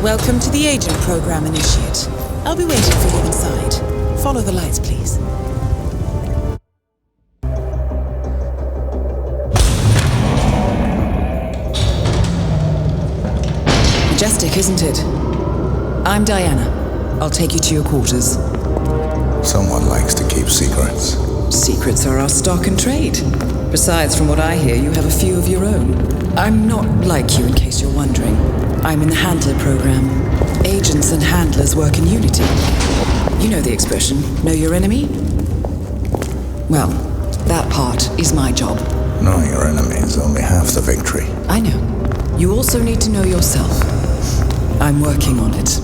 Welcome to the Agent Program, Initiate. I'll be waiting for you inside. Follow the lights, please. Majestic, isn't it? I'm Diana. I'll take you to your quarters. Someone likes to keep secrets. Secrets are our stock and trade. Besides, from what I hear, you have a few of your own. I'm not like you, in case you're wondering. I'm in the Handler program. Agents and handlers work in unity. You know the expression, know your enemy? Well, that part is my job. Knowing your enemy is only half the victory. I know. You also need to know yourself. I'm working on it.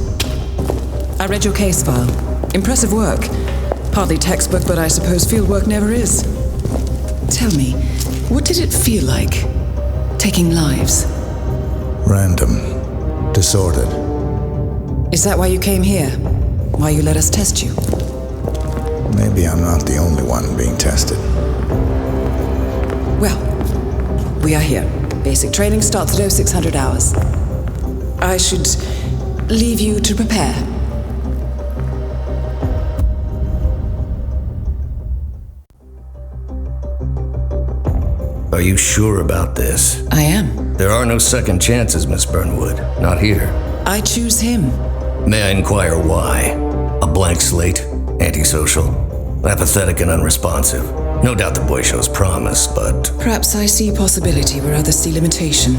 I read your case file. Impressive work. Hardly textbook, but I suppose field work never is. Tell me, what did it feel like, taking lives? Random. Disordered. Is that why you came here? Why you let us test you? Maybe I'm not the only one being tested. Well, we are here. Basic training starts at 0600 hours. I should leave you to prepare. Are you sure about this? I am. There are no second chances, Miss Burnwood. Not here. I choose him. May I inquire why? A blank slate? Antisocial? Apathetic and unresponsive? No doubt the boy shows promise, but... Perhaps I see possibility where others see limitation.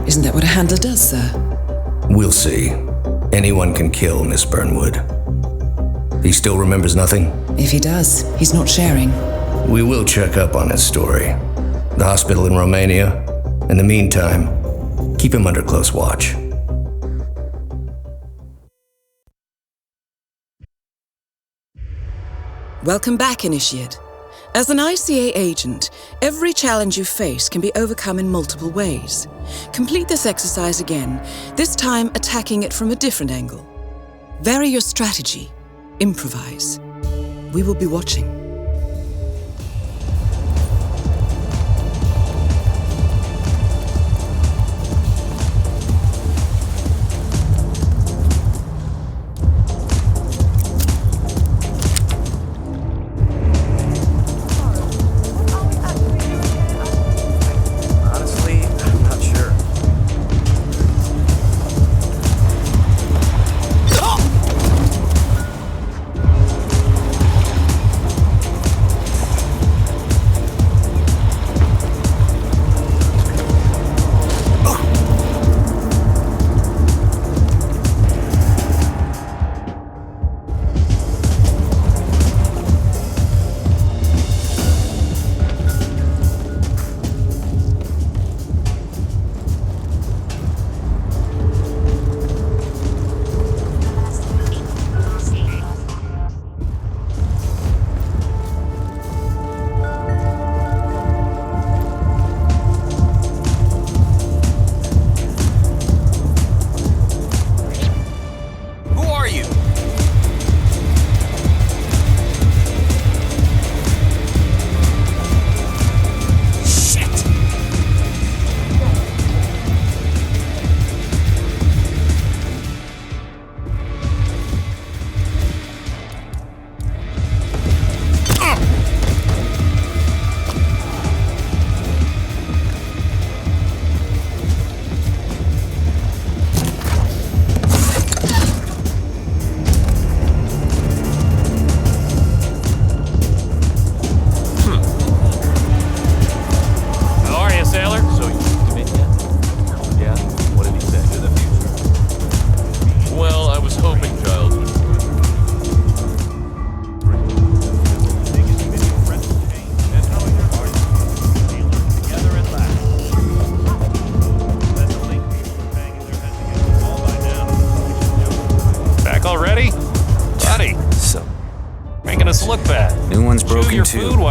Isn't that what a handler does, sir? We'll see. Anyone can kill Miss Burnwood. He still remembers nothing? If he does, he's not sharing. We will check up on his story. The hospital in Romania. In the meantime, keep him under close watch. Welcome back, Initiate. As an ICA agent, every challenge you face can be overcome in multiple ways. Complete this exercise again, this time attacking it from a different angle. Vary your strategy. Improvise. We will be watching.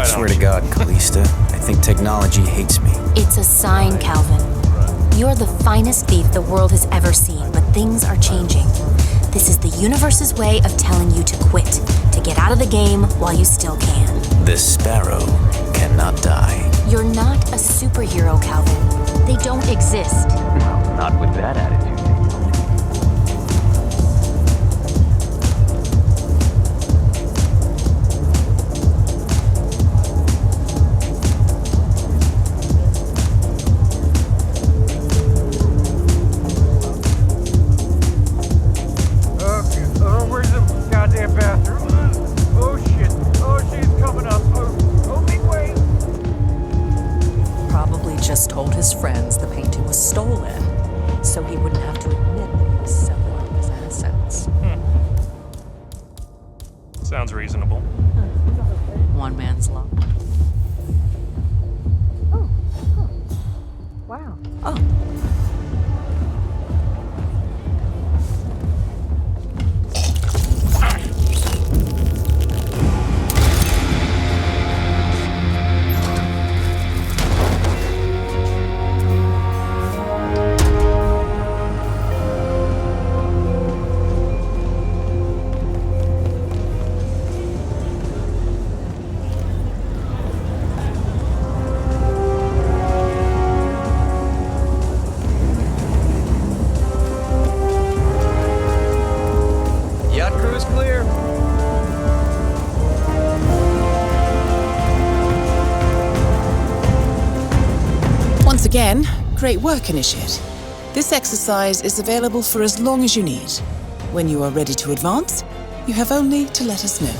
Swear to God, Callista, I think technology hates me. It's a sign, Calvin. You're the finest thief the world has ever seen, but things are changing. This is the universe's way of telling you to quit, to get out of the game while you still can. This sparrow cannot die. You're not a superhero, Calvin. They don't exist. Not with that attitude. just so he wouldn't have to admit that he was selling his assets. Sounds reasonable. One man's law. Wow. Oh. Once again, great work, Initiate. This exercise is available for as long as you need. When you are ready to advance, you have only to let us know.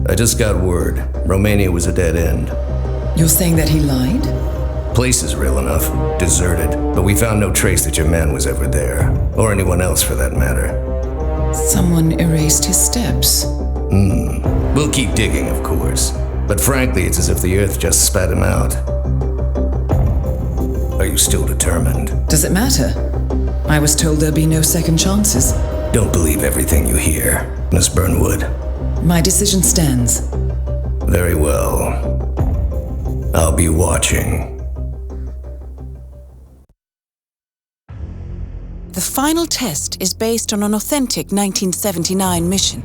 I just got word. Romania was a dead end. You're saying that he lied? Place is real enough. Deserted. But we found no trace that your man was ever there. Or anyone else for that matter. Someone erased his steps. We'll keep digging, of course. But frankly, it's as if the Earth just spat him out. Are you still determined? Does it matter? I was told there'd be no second chances. Don't believe everything you hear, Miss Burnwood. My decision stands. Very well. I'll be watching. The final test is based on an authentic 1979 mission,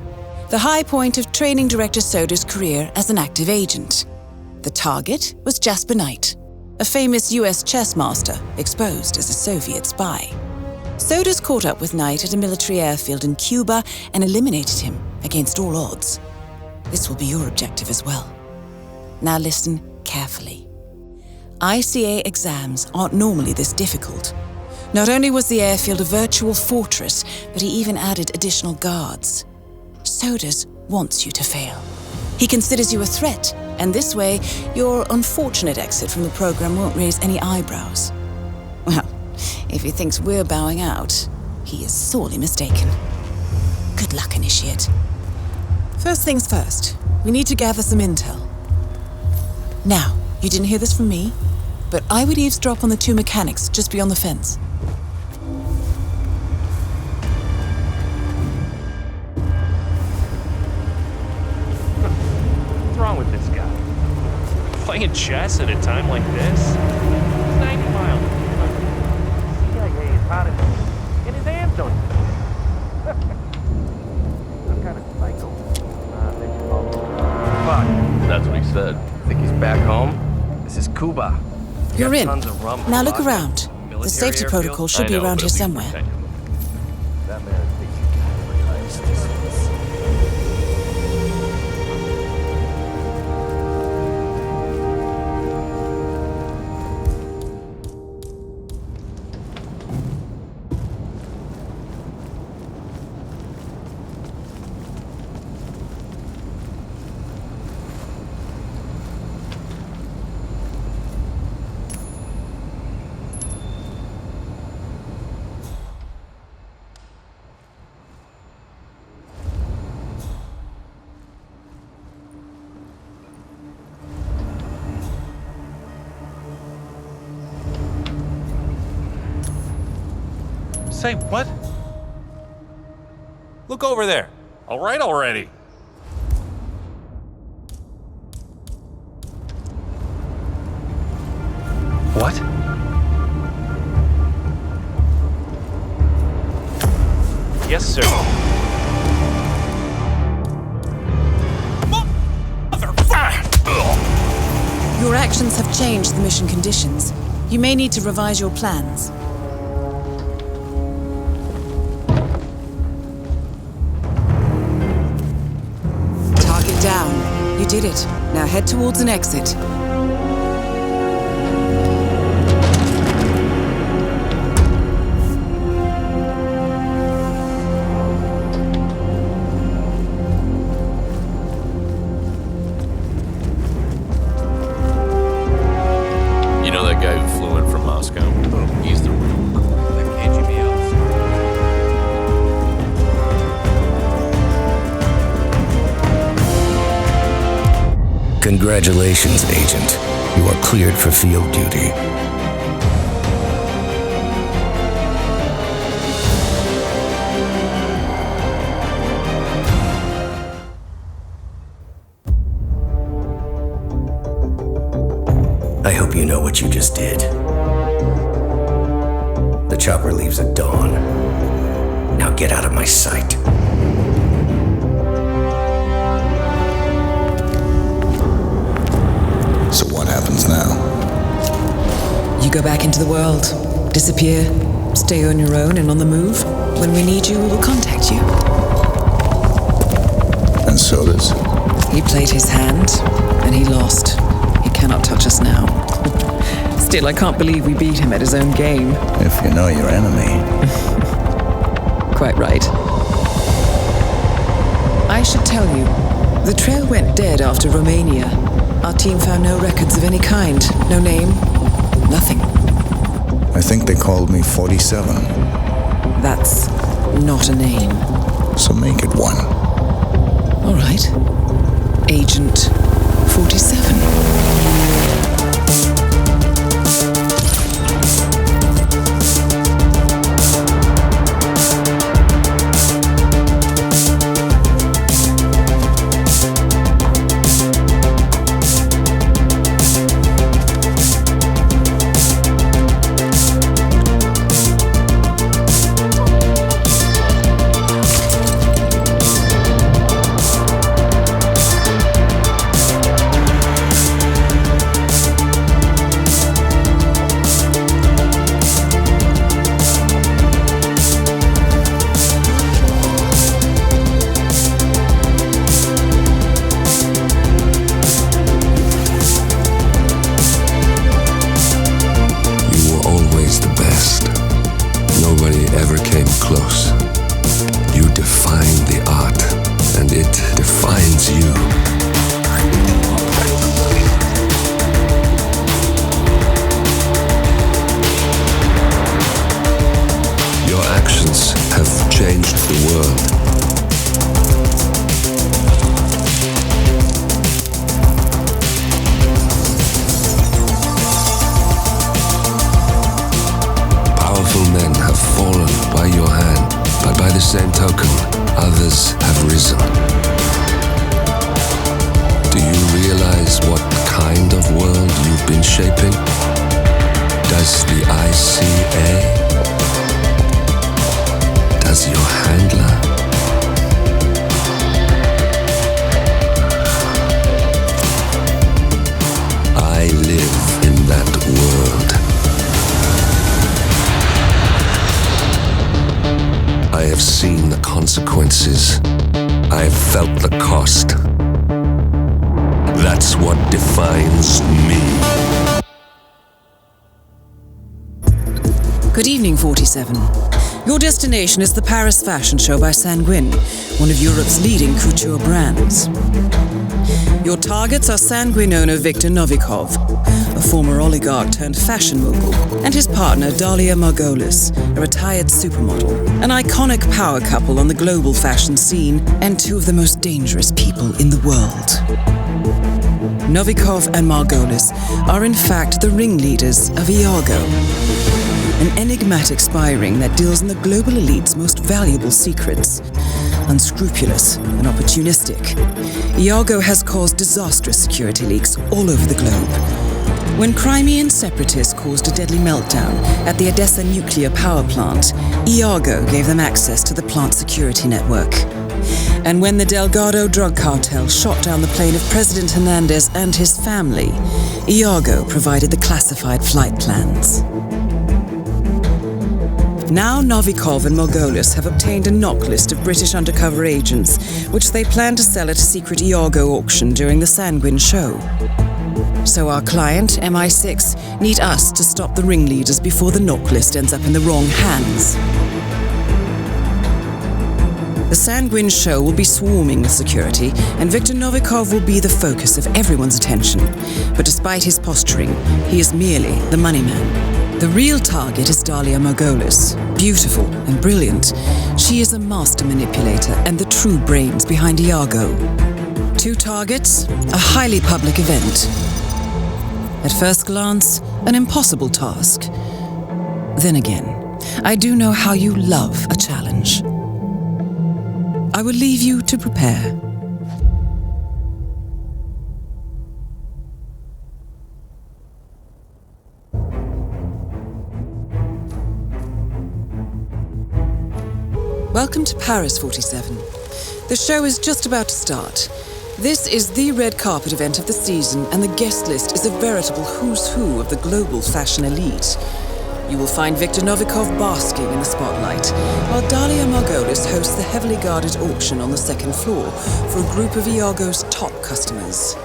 the high point of training director Soda's career as an active agent. The target was Jasper Knight, a famous US chess master exposed as a Soviet spy. Soda's caught up with Knight at a military airfield in Cuba and eliminated him against all odds. This will be your objective as well. Now listen carefully. ICA exams aren't normally this difficult. Not only was the airfield a virtual fortress, but he even added additional guards. Sodas wants you to fail. He considers you a threat, and this way, your unfortunate exit from the program won't raise any eyebrows. Well, if he thinks we're bowing out, he is sorely mistaken. Good luck, Initiate. First things first, we need to gather some intel. Now, you didn't hear this from me, but I would eavesdrop on the two mechanics just beyond the fence. What's wrong with this guy? Playing chess at a time like this? It's 90 miles. CIA is hot in his hands, don't you? Some kind of psycho. Fuck. That's what he said. Think he's back home? This is Cuba. You're in. Tons of rum. Now look around. The safety protocol should be around here somewhere. That man thinks he can advertise this. Say what? Look over there. All right already. What? Yes, sir. Your actions have changed the mission conditions. You may need to revise your plans. Target down. You did it. Now head towards an exit. Congratulations, Agent. You are cleared for field duty. I hope you know what you just did. The chopper leaves at dawn. Now get out of my sight. So what happens now? You go back into the world, disappear, stay on your own and on the move. When we need you, we will contact you. And so does. He played his hand, and he lost. He cannot touch us now. Still, I can't believe we beat him at his own game. If you know your enemy. Quite right. I should tell you, the trail went dead after Romania. Our team found no records of any kind. No name, nothing. I think they called me 47. That's not a name. So make it one. All right. Agent 47. Consequences. I've felt the cost. That's what defines me. Good evening, 47. Your destination is the Paris Fashion Show by Sanguine, one of Europe's leading couture brands. Your targets are Sanguine owner Viktor Novikov, a former oligarch turned fashion mogul, and his partner Dalia Margolis, a retired supermodel, an iconic power couple on the global fashion scene, and two of the most dangerous people in the world. Novikov and Margolis are in fact the ringleaders of EE.UU, an enigmatic spy ring that deals in the global elite's most valuable secrets. Unscrupulous and opportunistic, EE.UU has caused disastrous security leaks all over the globe. When Crimean separatists caused a deadly meltdown at the Odessa nuclear power plant, EE.UU gave them access to the plant's security network. And when the Delgado drug cartel shot down the plane of President Hernandez and his family, EE.UU provided the classified flight plans. Now Novikov and Margolis have obtained a knock list of British undercover agents, which they plan to sell at a secret EE.UU auction during the Sanguine show. So our client, MI6, need us to stop the ringleaders before the knock list ends up in the wrong hands. The Sanguine show will be swarming with security, and Viktor Novikov will be the focus of everyone's attention. But despite his posturing, he is merely the money man. The real target is Dalia Margolis. Beautiful and brilliant, she is a master manipulator and the true brains behind EE.UU. 2 targets, a highly public event. At first glance, an impossible task. Then again, I do know how you love a challenge. I will leave you to prepare. Welcome to Paris, 47. The show is just about to start. This is the red carpet event of the season, and the guest list is a veritable who's who of the global fashion elite. You will find Viktor Novikov basking in the spotlight, while Dalia Margolis hosts the heavily guarded auction on the 2nd floor for a group of Iago's top customers.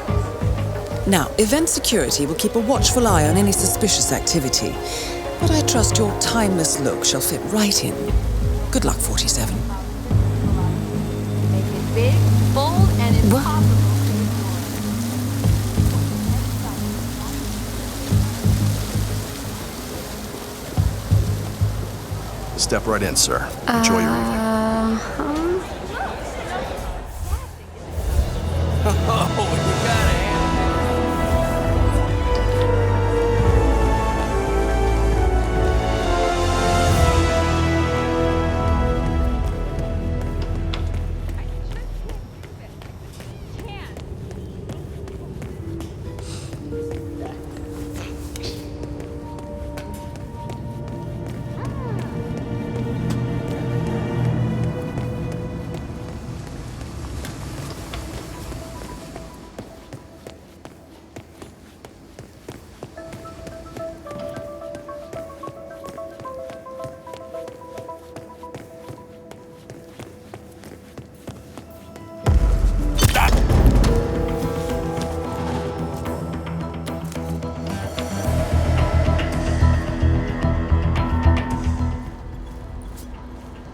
Now, event security will keep a watchful eye on any suspicious activity, but I trust your timeless look shall fit right in. Good luck, 47. Make it big, bold, and impossible. Step right in, sir. Enjoy your evening.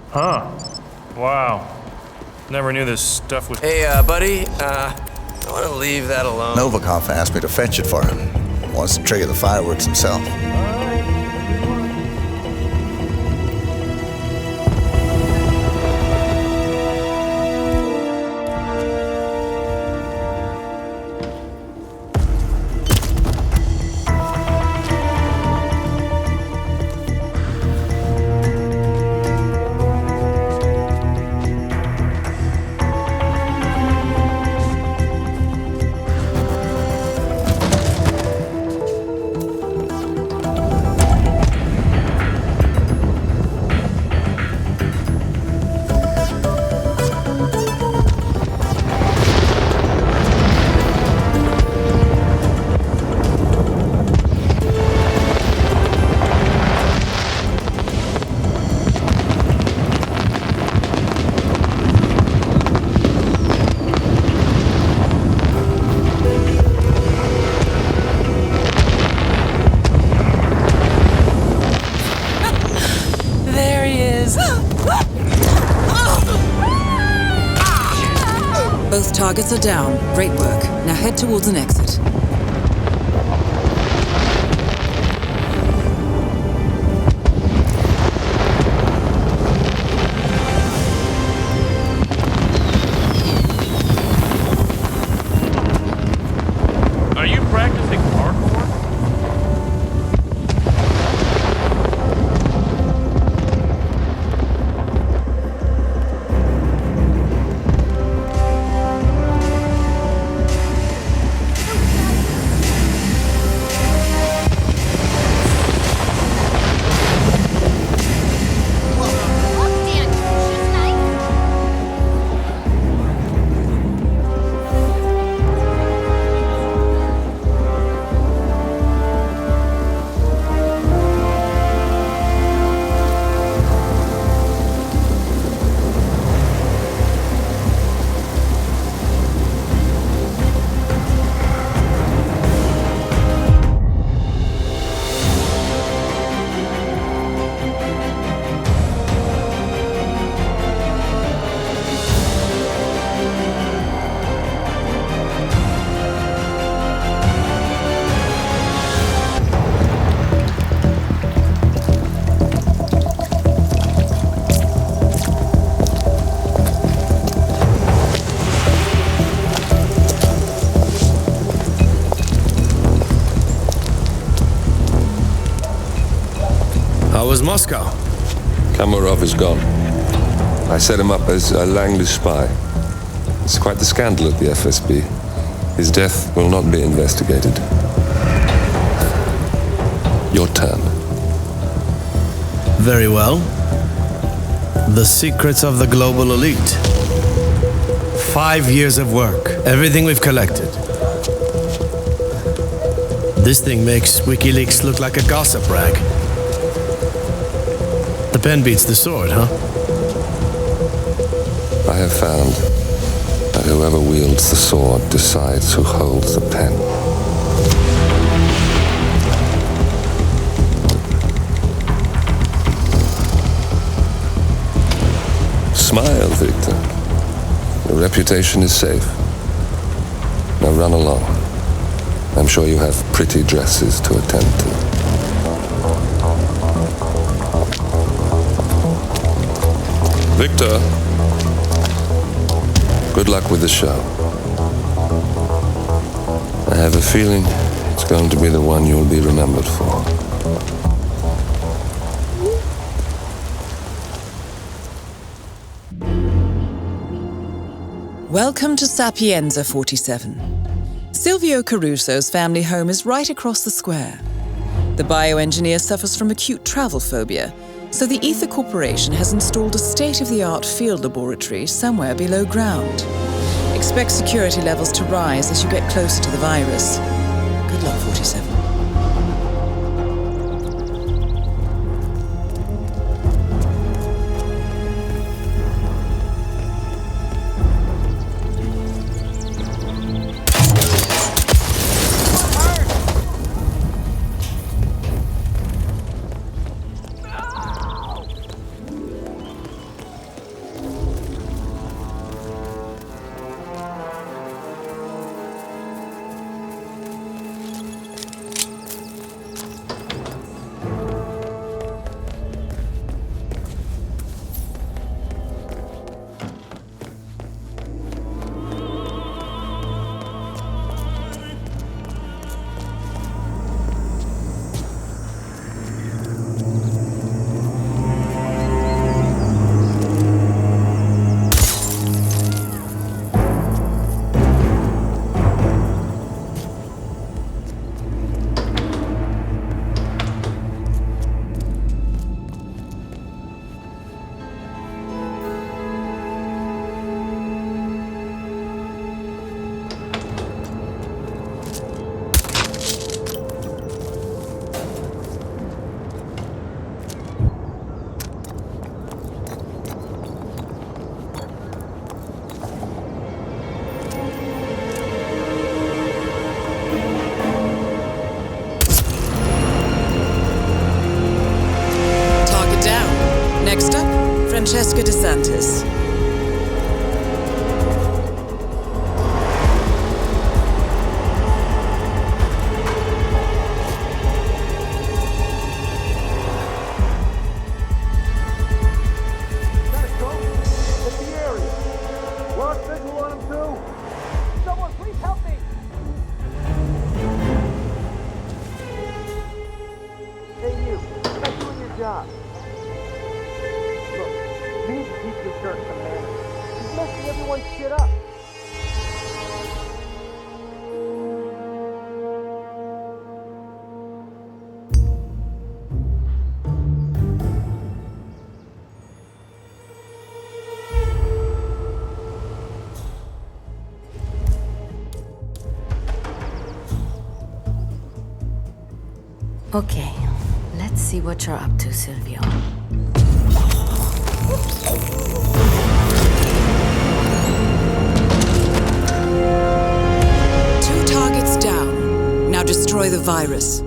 Huh. Wow. Never knew this stuff was... Hey, buddy, I want to leave that alone. Novikov asked me to fetch it for him. Wants to trigger the fireworks himself. Both targets are down. Great work. Now head towards an exit. Are you practicing parkour? Moscow? Kamarov is gone. I set him up as a Langley spy. It's quite the scandal at the FSB. His death will not be investigated. Your turn. Very well. The secrets of the global elite. 5 years of work. Everything we've collected. This thing makes WikiLeaks look like a gossip rag. The pen beats the sword, huh? I have found that whoever wields the sword decides who holds the pen. Smile, Victor. Your reputation is safe. Now run along. I'm sure you have pretty dresses to attend to. Victor, good luck with the show. I have a feeling it's going to be the one you'll be remembered for. Welcome to Sapienza 47. Silvio Caruso's family home is right across the square. The bioengineer suffers from acute travel phobia, so the Ether Corporation has installed a state-of-the-art field laboratory somewhere below ground. Expect security levels to rise as you get closer to the virus. Good luck, 47. Francesca DeSantis. Okay, let's see what you're up to, Silvio. Two targets down. Now destroy the virus.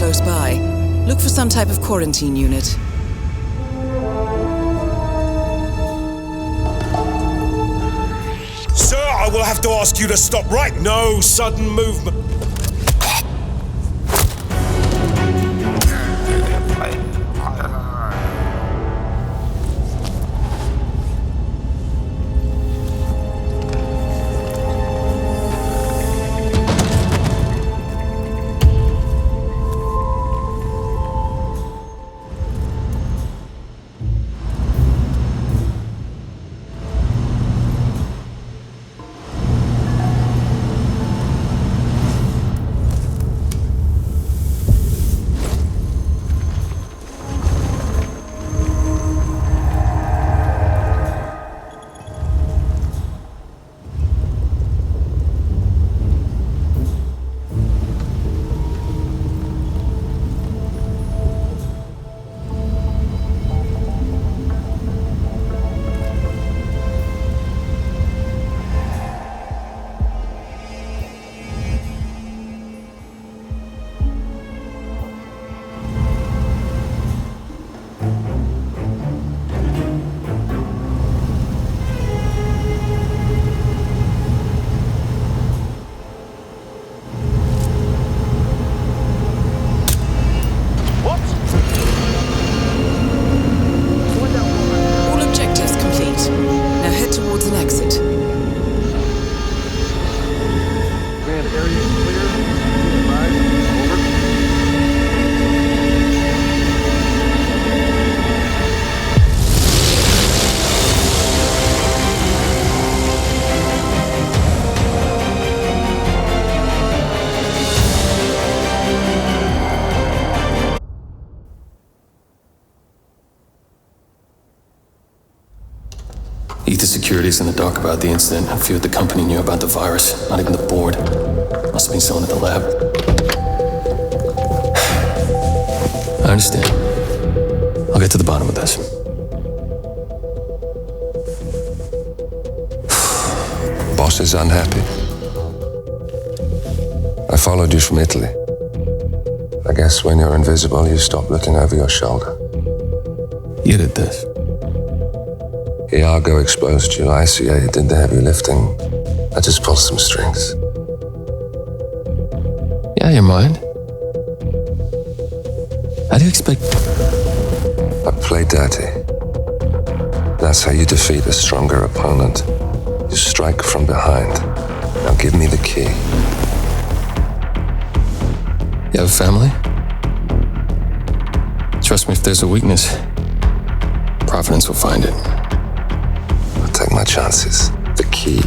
close by. Look for some type of quarantine unit. Sir, I will have to ask you to stop right. No sudden movement. The security's in the dark about the incident. I feared the company knew about the virus. Not even the board. Must have been someone at the lab. I understand. I'll get to the bottom of this. Boss is unhappy. I followed you from Italy. I guess when you're invisible, you stop looking over your shoulder. You did this. Iago exposed you, ICA did the heavy lifting. I just pulled some strings. Yeah, you're mine. How do you expect... I play dirty. That's how you defeat a stronger opponent. You strike from behind. Now give me the key. You have a family? Trust me, if there's a weakness, Providence will find it. Take my chances. The key.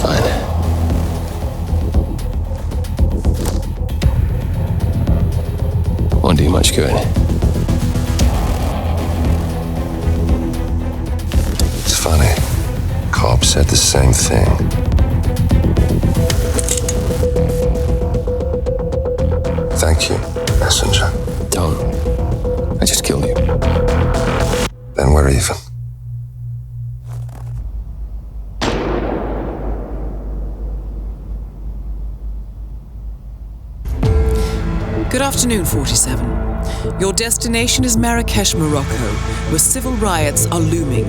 Fine. Won't do you much good. It's funny. Cobb said the same thing. Thank you, messenger. Don't. I just killed you. Then we're even. Good afternoon, 47. Your destination is Marrakesh, Morocco, where civil riots are looming.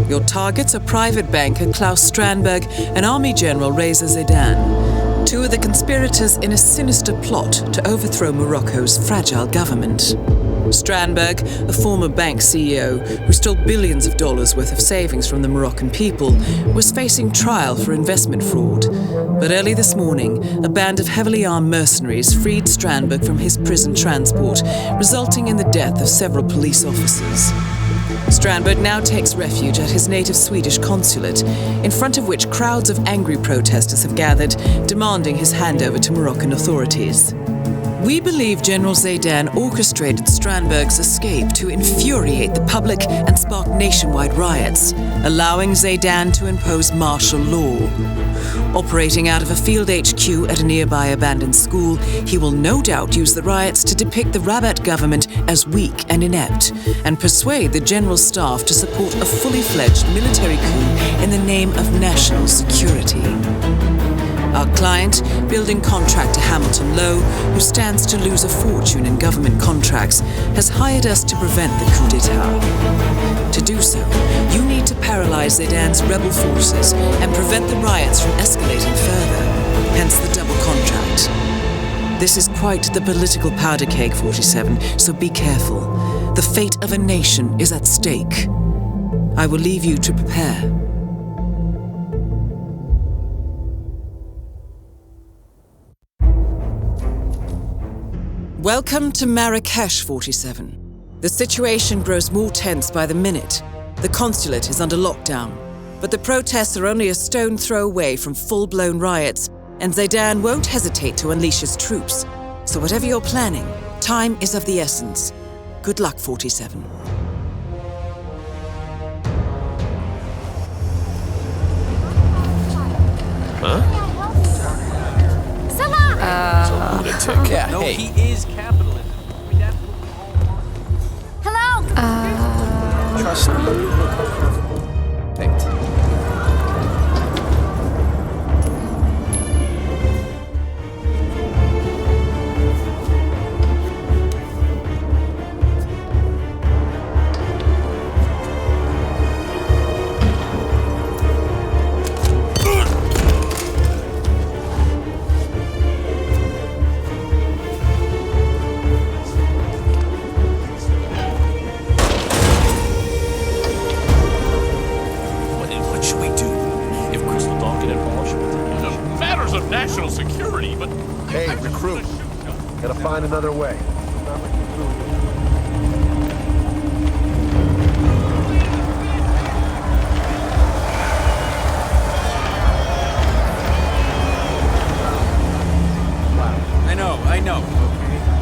Your targets are private banker Klaus Strandberg and Army General Reza Zaidan, two of the conspirators in a sinister plot to overthrow Morocco's fragile government. Strandberg, a former bank CEO who stole billions of dollars worth of savings from the Moroccan people, was facing trial for investment fraud. But early this morning, a band of heavily armed mercenaries freed Strandberg from his prison transport, resulting in the death of several police officers. Strandberg now takes refuge at his native Swedish consulate, in front of which crowds of angry protesters have gathered, demanding his handover to Moroccan authorities. We believe General Zaidan orchestrated Strandberg's escape to infuriate the public and spark nationwide riots, allowing Zaidan to impose martial law. Operating out of a field HQ at a nearby abandoned school, he will no doubt use the riots to depict the Rabat government as weak and inept, and persuade the general staff to support a fully fledged military coup in the name of national security. Our Client, building contractor Hamilton Lowe, who stands to lose a fortune in government contracts, has hired us to prevent the coup d'etat. To do so, you need to paralyze Zaydan's rebel forces and prevent the riots from escalating further, hence the double contract. This is quite the political powder keg, 47, so be careful. The fate of a nation is at stake. I will leave you to prepare. Welcome to Marrakesh, 47. The situation grows more tense by the minute. The consulate is under lockdown, but the protests are only a stone throw away from full-blown riots, and Zaydan won't hesitate to unleash his troops. So whatever you're planning, time is of the essence. Good luck, 47. Huh? Lunatic. Yeah, no, he is capitalist. I mean, that's Hello? Trust me. Thanks. national security, but... Hey, recruit. Gotta find another way. I know.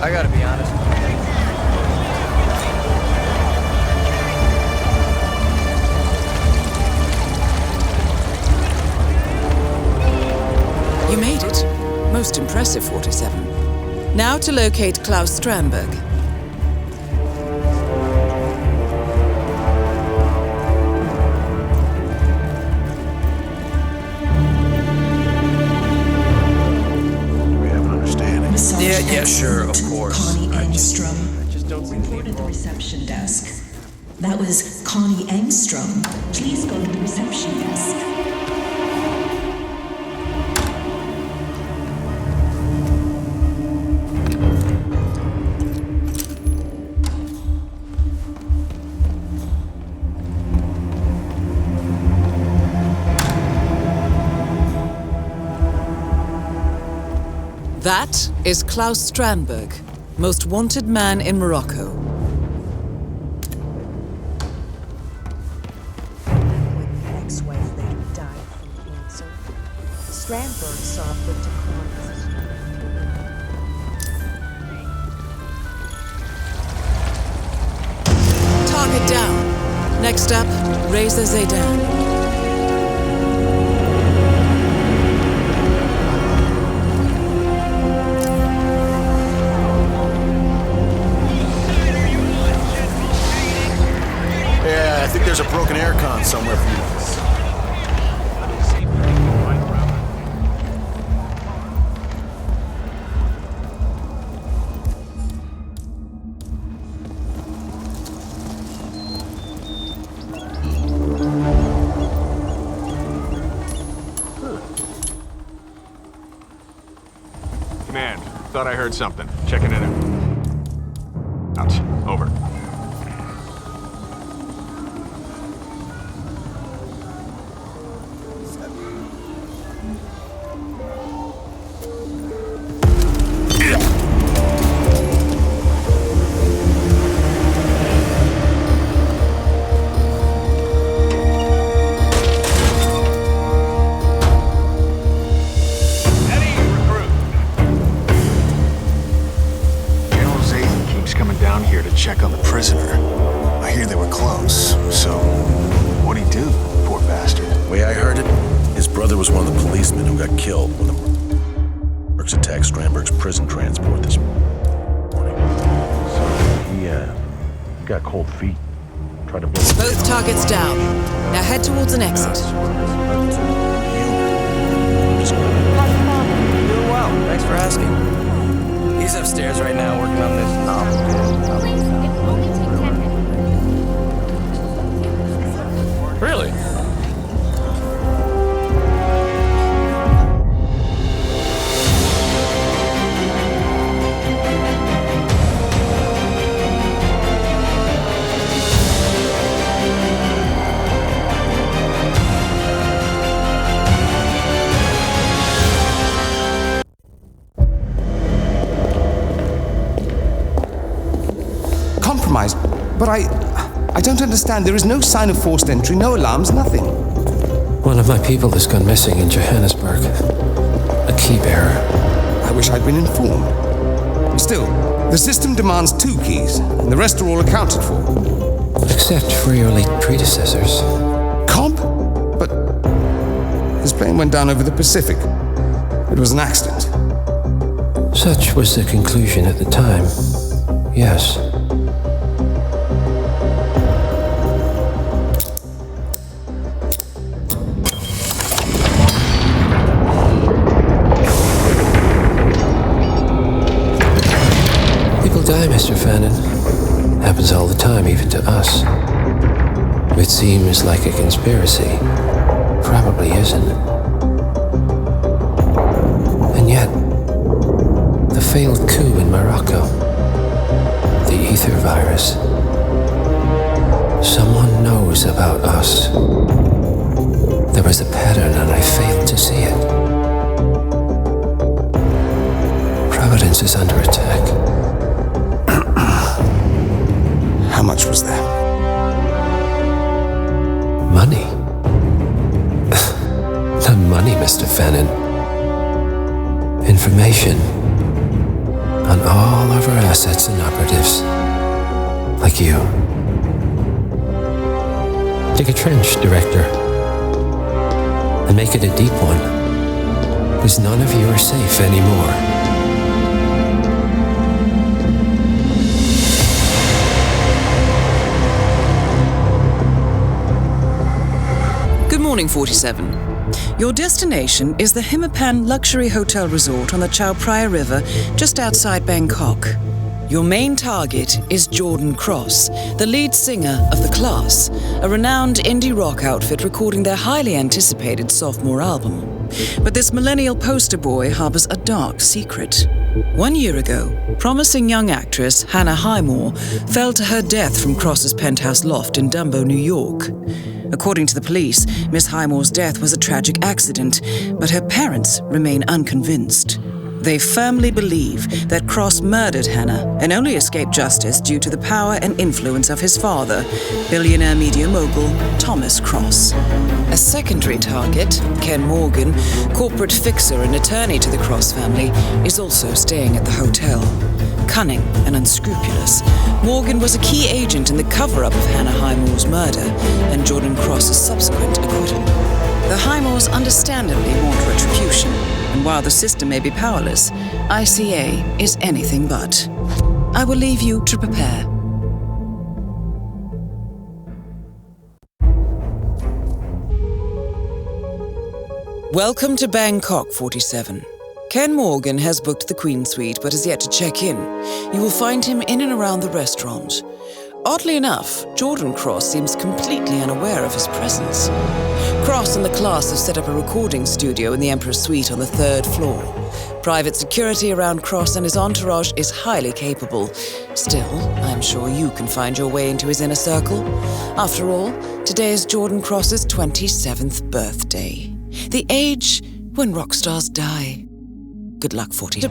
I gotta be honest. You made it. Most impressive, 47. Now to locate Klaus Strandberg. Yeah, sure, of course. Connie Engstrom I just don't see reported the reception desk. That was Connie Engstrom. Please go to the reception desk. That is Klaus Strandberg, most wanted man in Morocco. When the ex-wife later died from cancer, Strandberg saw fit to Target down. Next up, Reza Zaydan. I think there's a broken aircon somewhere for you. Command, thought I heard something. Checking it out. Ouch. Over. Check on the prisoner. I hear they were close, so what'd he do, poor bastard? The way I heard it, his brother was one of the policemen who got killed when the Mercs attacked Strandberg's prison transport this morning. So he got cold feet. Tried to blow Both targets down. Now head towards an exit. He's upstairs right now working on this. Really? Compromised, but I don't understand. There is no sign of forced entry, no alarms, nothing. One of my people has gone missing in Johannesburg. A key bearer. I wish I'd been informed. Still, the system demands 2 keys, and the rest are all accounted for. Except for your late predecessors. Cobb? But his plane went down over the Pacific. It was an accident. Such was the conclusion at the time. Yes. Die, Mr. Fannin. Happens all the time, even to us. It seems like a conspiracy. Probably isn't. And yet, the failed coup in Morocco, the ether virus. Someone knows about us. There was a pattern and I failed to see it. Providence is under attack. How much was there? Money? Not money, Mr. Fannin. Information on all of our assets and operatives. Like you. Dig a trench, Director. And make it a deep one. Because none of you are safe anymore. Good morning, 47. Your destination is the Hitman luxury hotel resort on the Chao Phraya River, just outside Bangkok. Your main target is Jordan Cross, the lead singer of The Class, a renowned indie rock outfit recording their highly anticipated sophomore album. But this millennial poster boy harbors a dark secret. 1 year ago, promising young actress Hannah Highmore fell to her death from Cross's penthouse loft in Dumbo, New York. According to the police, Miss Highmore's death was a tragic accident, but her parents remain unconvinced. They firmly believe that Cross murdered Hannah and only escaped justice due to the power and influence of his father, billionaire media mogul Thomas Cross. A secondary target, Ken Morgan, corporate fixer and attorney to the Cross family, is also staying at the hotel. Cunning and unscrupulous, Morgan was a key agent in the cover-up of Hannah Highmore's murder and Jordan Cross's subsequent acquittal. The Highmores understandably want retribution, and while the system may be powerless, ICA is anything but. I will leave you to prepare. Welcome to Bangkok, 47. Ken Morgan has booked the Queen Suite but has yet to check in. You will find him in and around the restaurant. Oddly enough, Jordan Cross seems completely unaware of his presence. Cross and the Class have set up a recording studio in the Emperor's Suite on the 3rd floor. Private security around Cross and his entourage is highly capable. Still, I'm sure you can find your way into his inner circle. After all, today is Jordan Cross's 27th birthday. The age when rock stars die. Good luck, 40.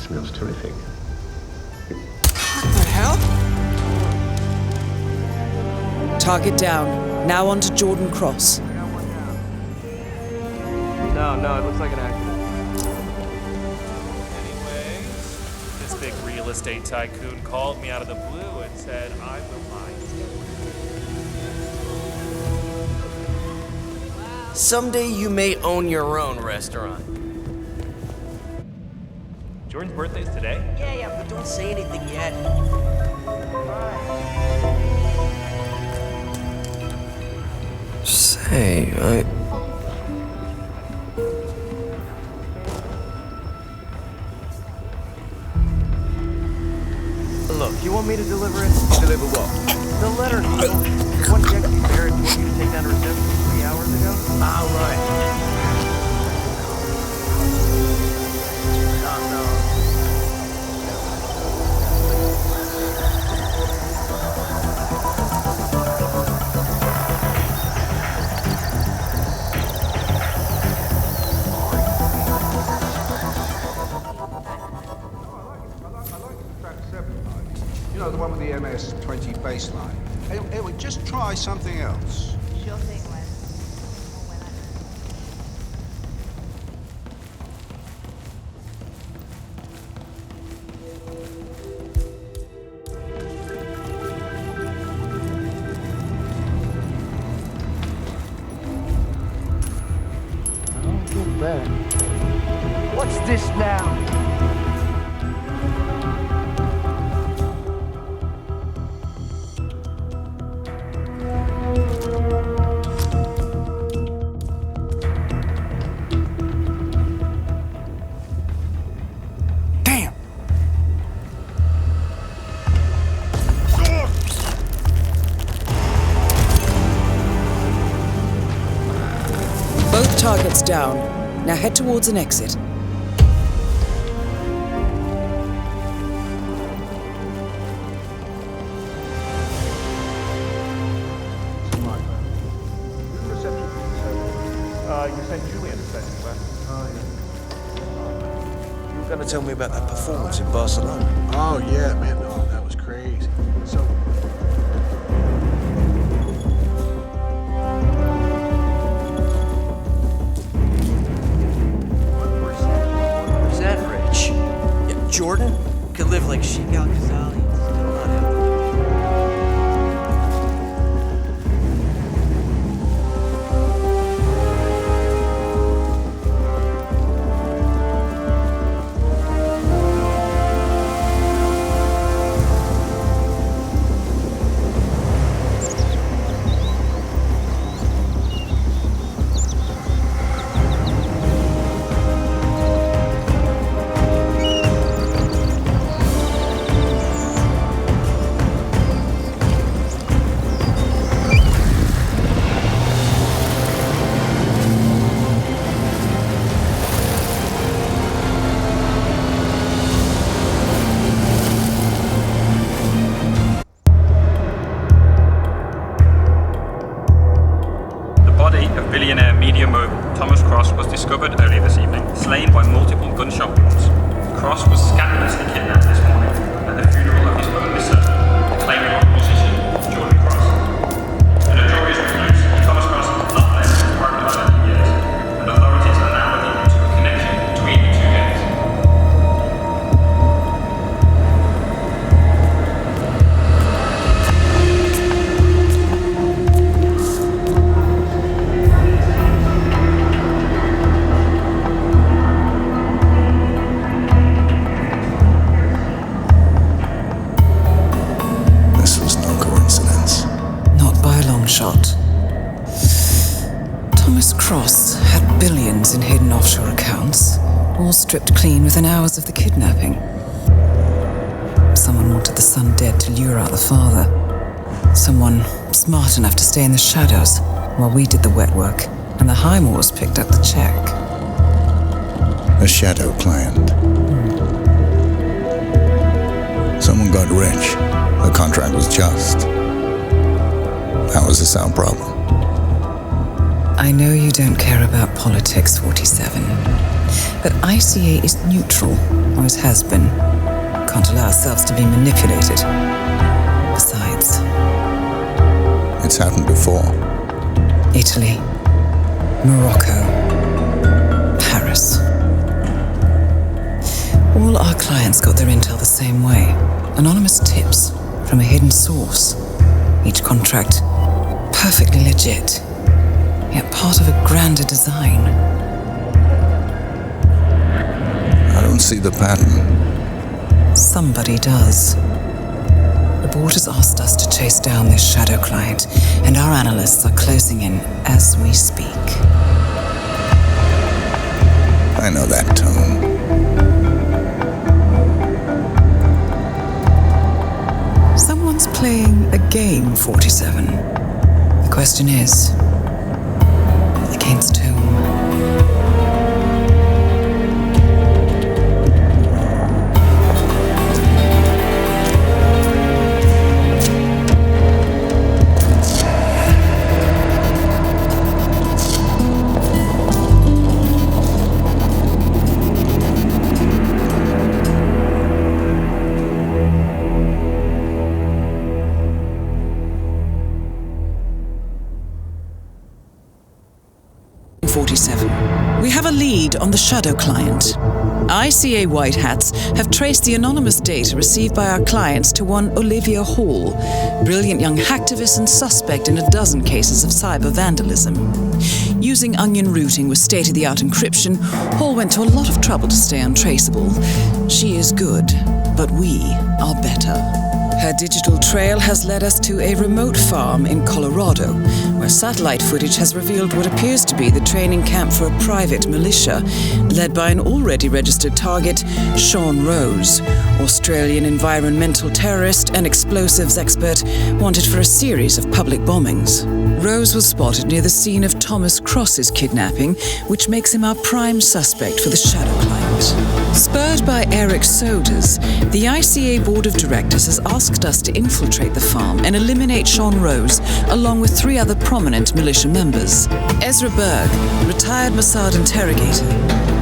smells terrific. What the hell? Target down. Now on to Jordan Cross. No, it looks like an accident. Anyways, this big real estate tycoon called me out of the blue and said, I will buy it. Someday you may own your own restaurant. Jordan's birthday is today? Yeah, but don't say anything yet. Say, Look, you want me to deliver it? Deliver what? The letter, Neil. The one Jackie Barrett told you to take down to reception 3 hours ago? Ah, right. No. You know, the one with the MS-20 baseline. Hey, just try something else. Sure thing, Len. What's this now? Both targets down. Now head towards an exit. You sent Julian to send you back. Oh, yeah. You were gonna tell me about that performance in Barcelona. Oh, yeah, man. Oh, that was crazy. So... Where's that rich? Yeah, Jordan could live like Sheikh Al-Ghazali. Still not him. Billionaire media mogul Thomas Cross was discovered earlier this evening, slain by multiple gunshot wounds. Cross was scandalously kidnapped this morning at the funeral of his only son, claiming opposition Jordan Cross. The notorious recluse, Thomas Cross has not left his private island in years, and authorities are now looking into a connection between the two gangs. Shot. Thomas Cross had billions in hidden offshore accounts, all stripped clean within hours of the kidnapping. Someone wanted the son dead to lure out the father. Someone smart enough to stay in the shadows while we did the wet work and the Highmoors picked up the check. A shadow client. Someone got rich. The contract was just. That was a sound problem. I know you don't care about politics, 47. But ICA is neutral, Always has been. Can't allow ourselves to be manipulated. Besides... It's happened before. Italy. Morocco. Paris. All our clients got their intel the same way. Anonymous tips from a hidden source. Each contract perfectly legit, yet part of a grander design. I don't see the pattern. Somebody does. The board has asked us to chase down this shadow client, and our analysts are closing in as we speak. I know that tone. Someone's playing a game, 47. The question is, against whom? We have a lead on the shadow client. ICA White Hats have traced the anonymous data received by our clients to one Olivia Hall, brilliant young hacktivist and suspect in a dozen cases of cyber vandalism. Using onion routing with state-of-the-art encryption, Hall went to a lot of trouble to stay untraceable. She is good, but we are better. Her digital trail has led us to a remote farm in Colorado, where satellite footage has revealed what appears to be the training camp for a private militia, led by an already registered target, Sean Rose, Australian environmental terrorist and explosives expert wanted for a series of public bombings. Rose was spotted near the scene of Thomas Cross's kidnapping, which makes him our prime suspect for the shadow client. Spurred by Eric Sodas, the ICA Board of Directors has asked us to infiltrate the farm and eliminate Sean Rose, along with 3 other prominent militia members. Ezra Berg, retired Mossad interrogator,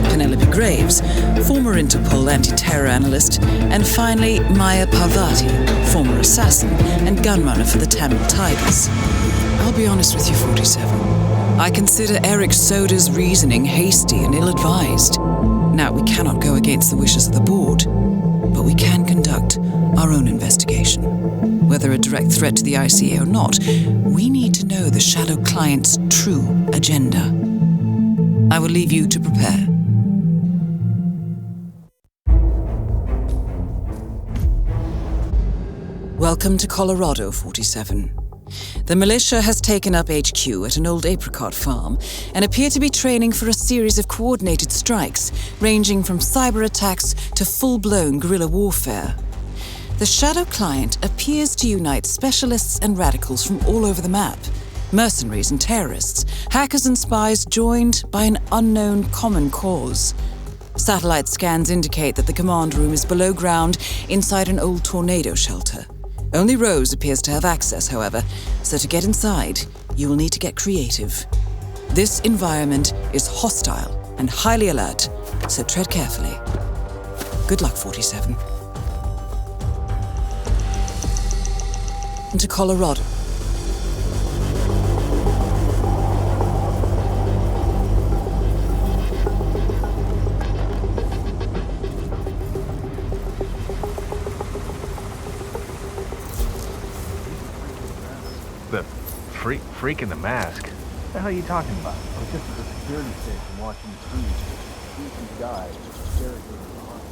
Penelope Graves, former Interpol anti-terror analyst, and finally Maya Parvati, former assassin and gunrunner for the Tamil Tigers. I'll be honest with you, 47. I consider Eric Soda's reasoning hasty and ill-advised. Now, we cannot go against the wishes of the board, but we can conduct our own investigation. Whether a direct threat to the ICA or not, we need to know the shadow client's true agenda. I will leave you to prepare. Welcome to Colorado, 47. The militia has taken up HQ at an old apricot farm and appear to be training for a series of coordinated strikes, ranging from cyber attacks to full-blown guerrilla warfare. The shadow client appears to unite specialists and radicals from all over the map, mercenaries and terrorists, hackers and spies joined by an unknown common cause. Satellite scans indicate that the command room is below ground inside an old tornado shelter. Only Rose appears to have access, however, so to get inside, you will need to get creative. This environment is hostile and highly alert, so tread carefully. Good luck, 47. Into Colorado. The freak in the mask? What the hell are you talking about? I was just at the security station watching the streets. These guys just interrogating behind.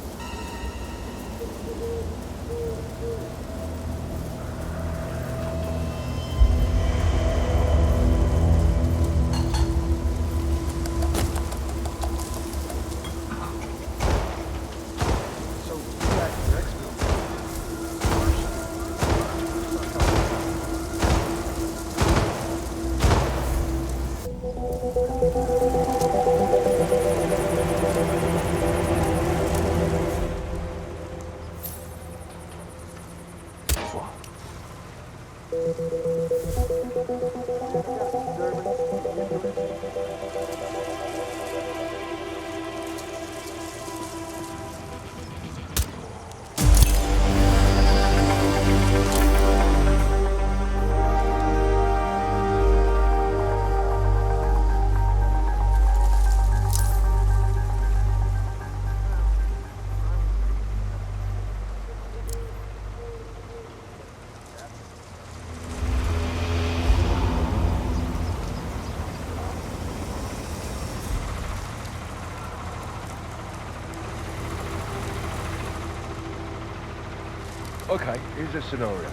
Okay, here's a scenario.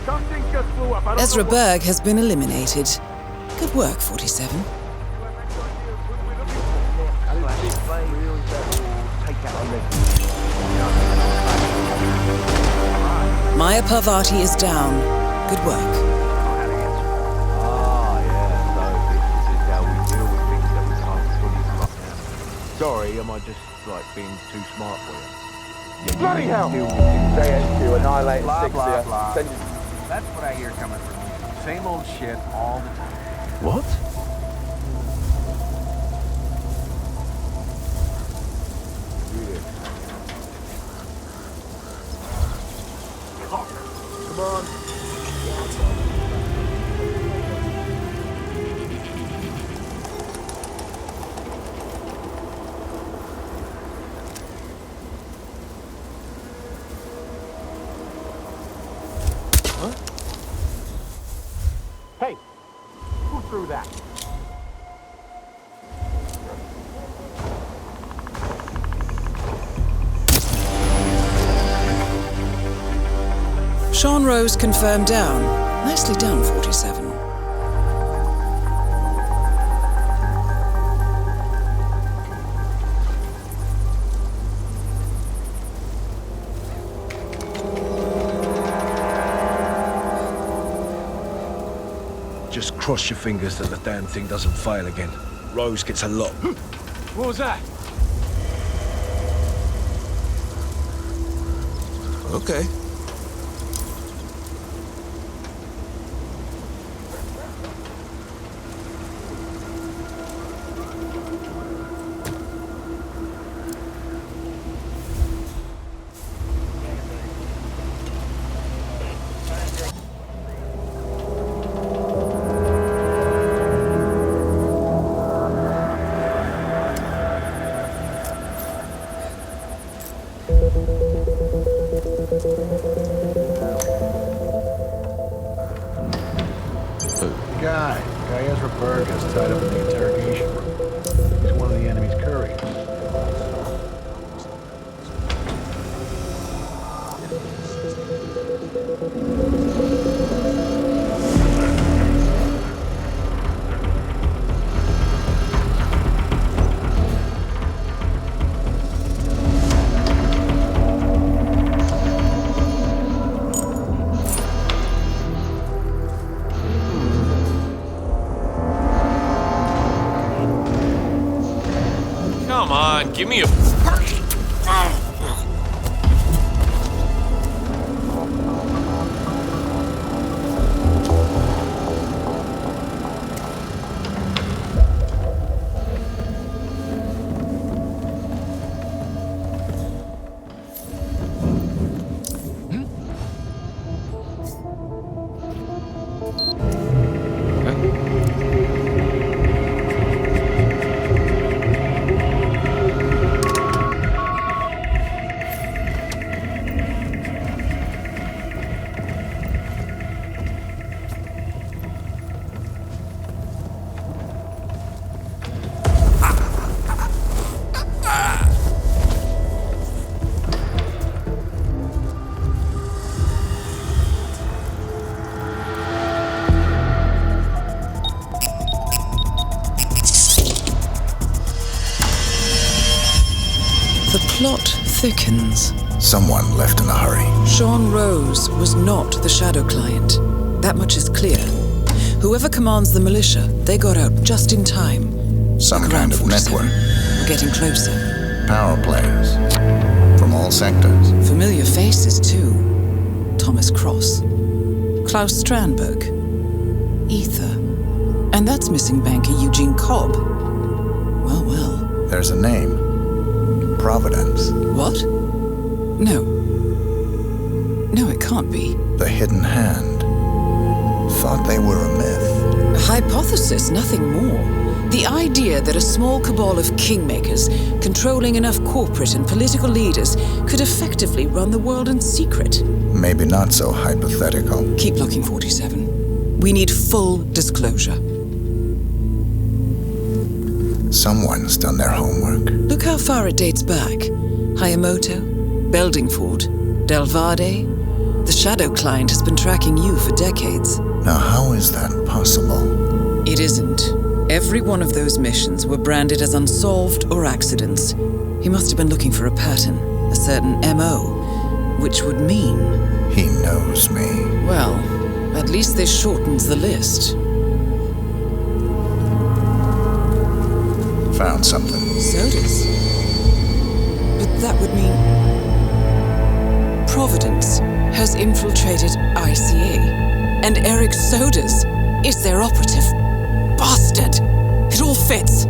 Something just blew up. I don't Ezra know Berg has been eliminated. Good work, 47. Maya Parvati is down. Good work. Ah, yeah, so this is how we deal with things that we can't fully lock down. Sorry, am I just, like, being too smart for you? Yeah, Bloody hell! JSQ, annihilate Blah, 6 blah, here. blah. Send you... That's what I hear coming from you. Same old shit all the time. What? Come on. Huh? Hey, who threw that? Sean Rose confirmed down. Nicely done, 47. Just cross your fingers that the damn thing doesn't fail again. Rose gets a lot. What was that? Okay. Guy Ezra Berg is tied up in the interrogation room. He's one of the enemy's couriers. Come on, give me a... The plot thickens. Someone left in a hurry. Sean Rose was not the Shadow client. That much is clear. Whoever commands the militia, they got out just in time. Some kind of network. We're getting closer. Power players. From all sectors. Familiar faces, too. Thomas Cross. Klaus Strandberg. Ether. And that's missing banker Eugene Cobb. Well, well. There's a name. Providence. What? No. No, it can't be. The Hidden Hand. Thought they were a myth. A hypothesis, nothing more. The idea that a small cabal of kingmakers, controlling enough corporate and political leaders, could effectively run the world in secret. Maybe not so hypothetical. Keep looking, 47. We need full disclosure. Someone's done their homework. Look how far it dates back. Hayamoto, Beldingford, Delvade. The Shadow Client has been tracking you for decades. Now, how is that possible? It isn't. Every one of those missions were branded as unsolved or accidents. He must have been looking for a pattern, a certain MO, which would mean... He knows me. Well, at least this shortens the list. Found something. Sodas? But that would mean... Providence has infiltrated ICA, and Eric Sodas is their operative. Bastard! It all fits.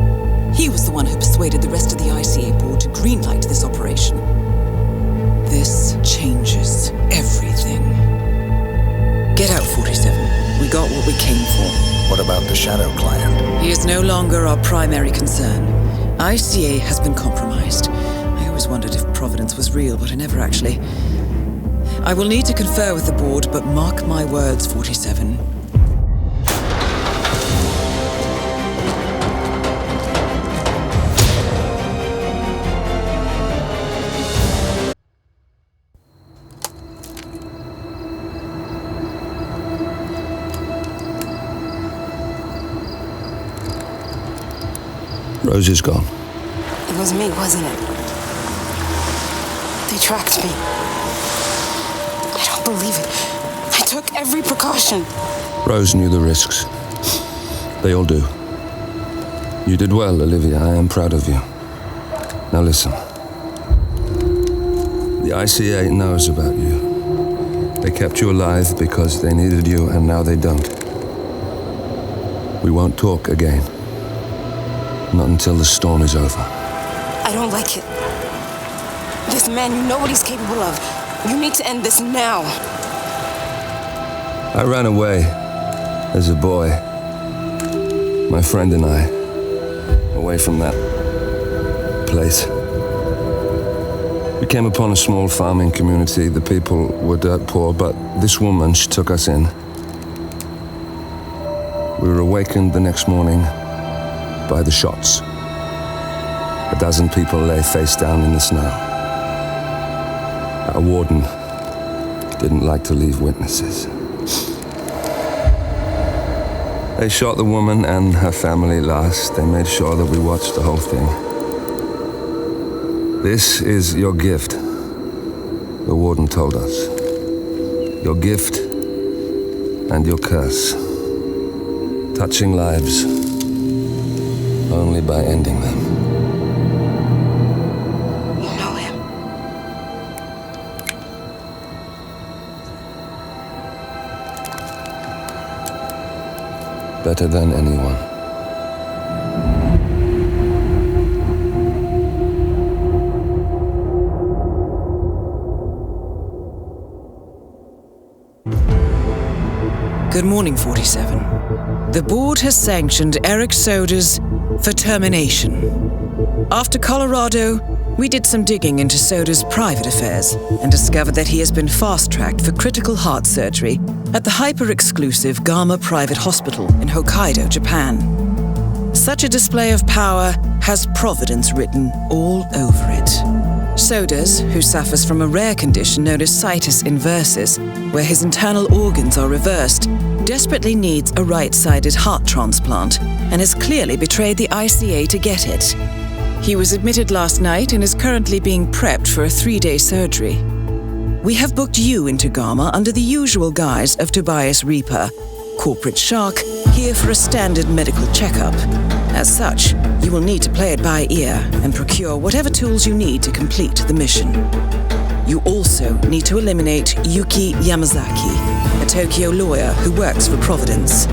He was the one who persuaded the rest of the ICA board to greenlight this operation. This changes everything. Get out, 47. We got what we came for. What about the Shadow Client? He is no longer our primary concern. ICA has been compromised. I always wondered if Providence was real, but I never actually... I will need to confer with the board, but mark my words, 47. Rose is gone. It was me, wasn't it? They tracked me. I don't believe it. I took every precaution. Rose knew the risks. They all do. You did well, Olivia. I am proud of you. Now listen. The ICA knows about you. They kept you alive because they needed you, and now they don't. We won't talk again. Not until the storm is over. I don't like it. This man, you know what he's capable of. You need to end this now. I ran away as a boy. My friend and I. Away from that place. We came upon a small farming community. The people were dirt poor, but this woman, she took us in. We were awakened the next morning by the shots. 12 people lay face down in the snow. Our warden didn't like to leave witnesses. They shot the woman and her family last. They made sure that we watched the whole thing. This is your gift, the warden told us. Your gift and your curse. Touching lives only by ending them. You know him. Better than anyone. Good morning, 47. The board has sanctioned Eric Sodas for termination. After Colorado, we did some digging into Soda's private affairs and discovered that he has been fast-tracked for critical heart surgery at the hyper-exclusive Gama Private Hospital in Hokkaido, Japan. Such a display of power has Providence written all over it. Sodas, who suffers from a rare condition known as situs inversus, where his internal organs are reversed, desperately needs a right-sided heart transplant and has clearly betrayed the ICA to get it. He was admitted last night and is currently being prepped for a 3-day surgery. We have booked you into Gama under the usual guise of Tobias Reaper, corporate shark, here for a standard medical checkup. As such, you will need to play it by ear and procure whatever tools you need to complete the mission. You also need to eliminate Yuki Yamazaki, a Tokyo lawyer who works for Providence.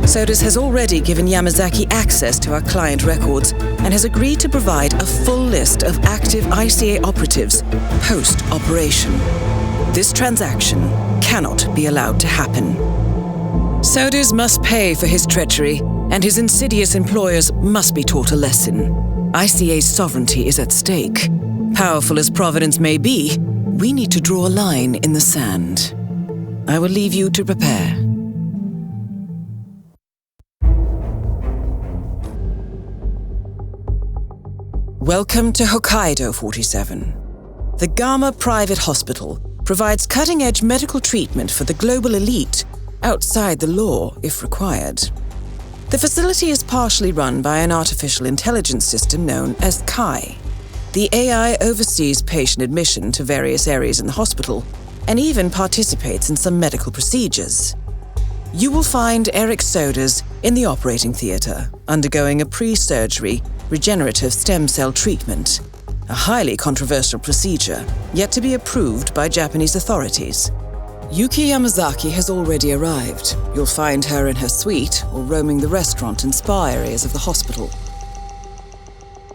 Sodas has already given Yamazaki access to our client records and has agreed to provide a full list of active ICA operatives post-operation. This transaction cannot be allowed to happen. Sodas must pay for his treachery, and his insidious employers must be taught a lesson. ICA's sovereignty is at stake. Powerful as Providence may be, we need to draw a line in the sand. I will leave you to prepare. Welcome to Hokkaido, 47. The Gamma Private Hospital provides cutting-edge medical treatment for the global elite, outside the law if required. The facility is partially run by an artificial intelligence system known as Kai. The AI oversees patient admission to various areas in the hospital and even participates in some medical procedures. You will find Eric Soders in the operating theatre, undergoing a pre-surgery regenerative stem cell treatment, a highly controversial procedure yet to be approved by Japanese authorities. Yuki Yamazaki has already arrived. You'll find her in her suite or roaming the restaurant and spa areas of the hospital.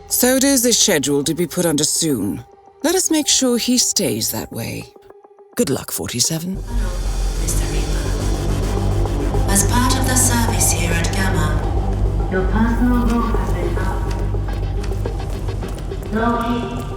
Soders is scheduled to be put under soon. Let us make sure he stays that way. Good luck, 47. As part of the service here at Gamma, your personal room has been up. No key.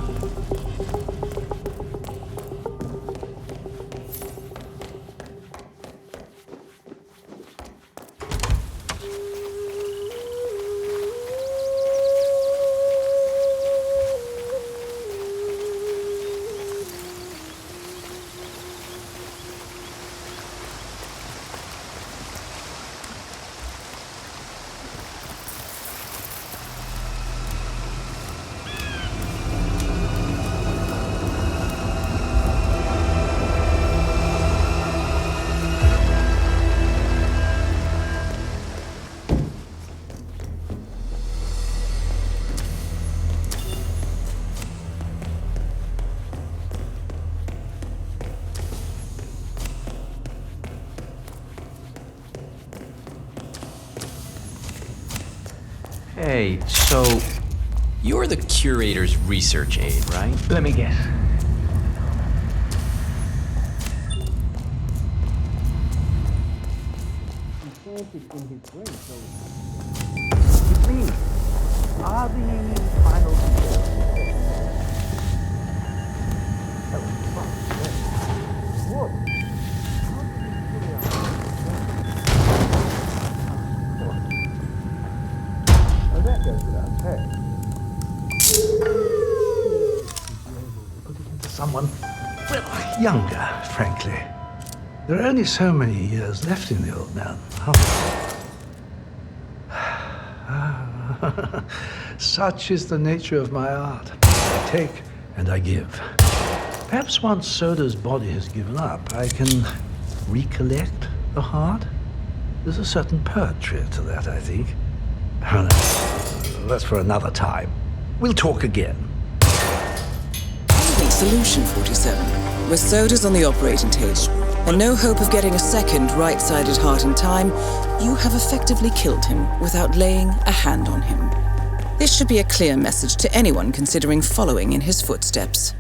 Hey, so you're the curator's research aide, right? Let me guess. Please, are the final details? What? Oh, that goes without saying. Put it into someone, well, younger, frankly. There are only so many years left in the old man. Such is the nature of my art. I take and I give. Perhaps once Soda's body has given up, I can recollect the heart. There's a certain poetry to that, I think. Oh, no. That's for another time. We'll talk again. Solution 47. With Sodas on the operating table, and no hope of getting a second right-sided heart in time, you have effectively killed him without laying a hand on him. This should be a clear message to anyone considering following in his footsteps.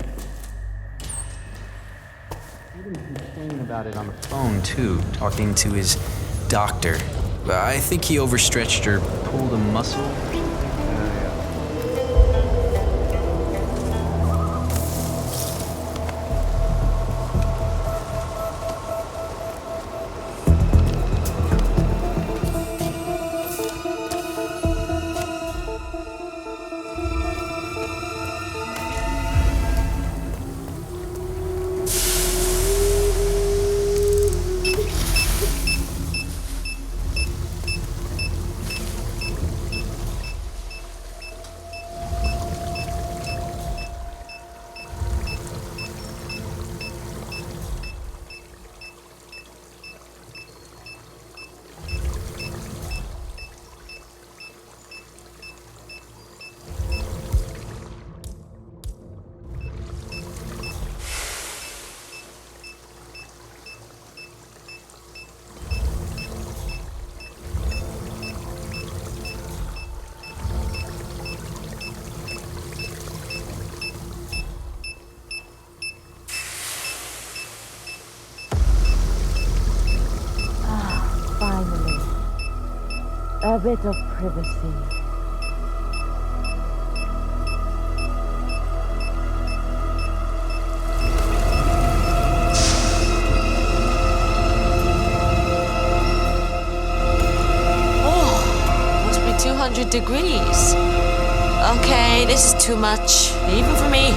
He was complaining about it on the phone, too, talking to his doctor. I think he overstretched or pulled a muscle. Finally, a bit of privacy. Oh, must be 200 degrees. Okay, this is too much, even for me.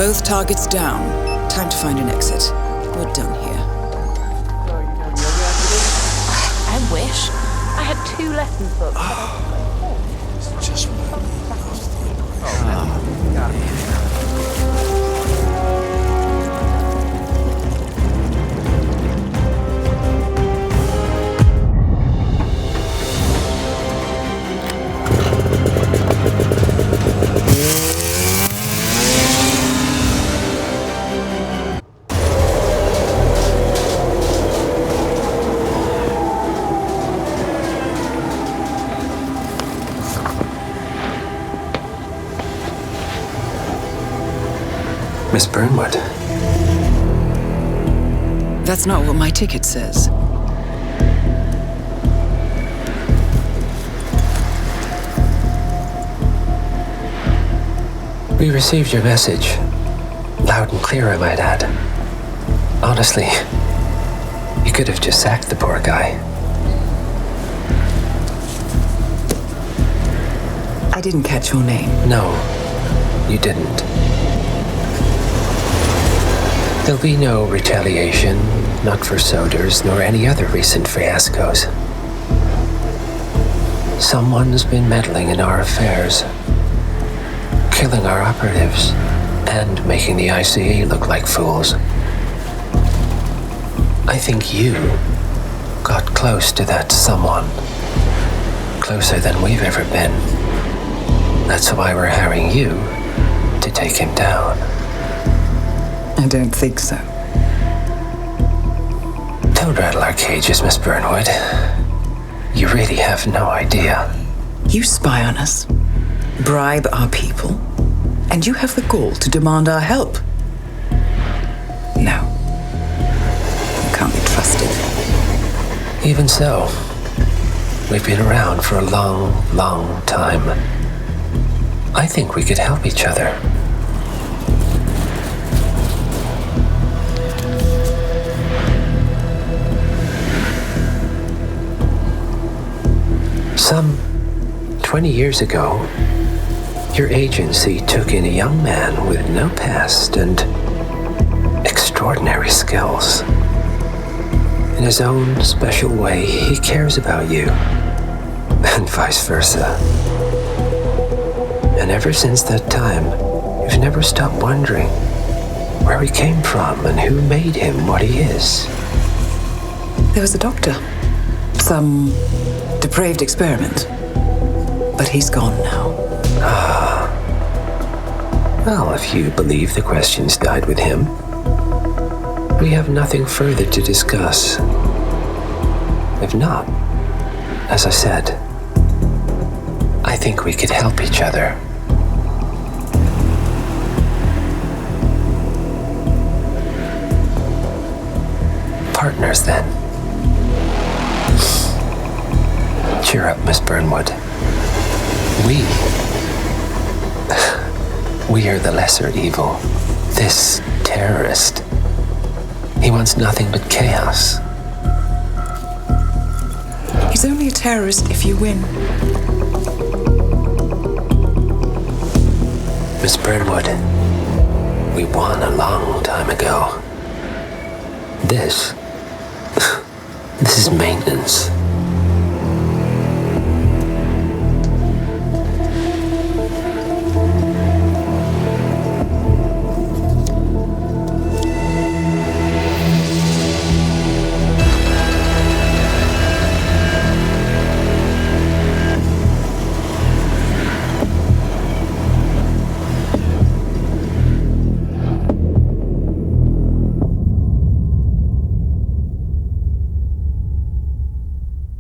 Both targets down. Time to find an exit. We're done here. I wish. I had 2 lessons booked. It's just what I need. Miss Burnwood. That's not what my ticket says. We received your message. Loud and clear, I might add. Honestly, you could have just sacked the poor guy. I didn't catch your name. No, you didn't. There'll be no retaliation, not for Soders, nor any other recent fiascos. Someone's been meddling in our affairs, killing our operatives, and making the ICE look like fools. I think you got close to that someone. Closer than we've ever been. That's why we're hiring you to take him down. I don't think so. Don't rattle our cages, Miss Burnwood. You really have no idea. You spy on us, bribe our people, and you have the gall to demand our help. No. You can't be trusted. Even so, we've been around for a long, long time. I think we could help each other. Some 20 years ago, your agency took in a young man with no past and extraordinary skills. In his own special way, he cares about you, and vice versa. And ever since that time, you've never stopped wondering where he came from and who made him what he is. There was a doctor. Some depraved experiment. But he's gone now. Well, if you believe the questions died with him, we have nothing further to discuss. If not, as I said, I think we could help each other. Partners, then. Cheer up, Miss Burnwood. We are the lesser evil. This terrorist. He wants nothing but chaos. He's only a terrorist if you win. Miss Burnwood, we won a long time ago. This is maintenance.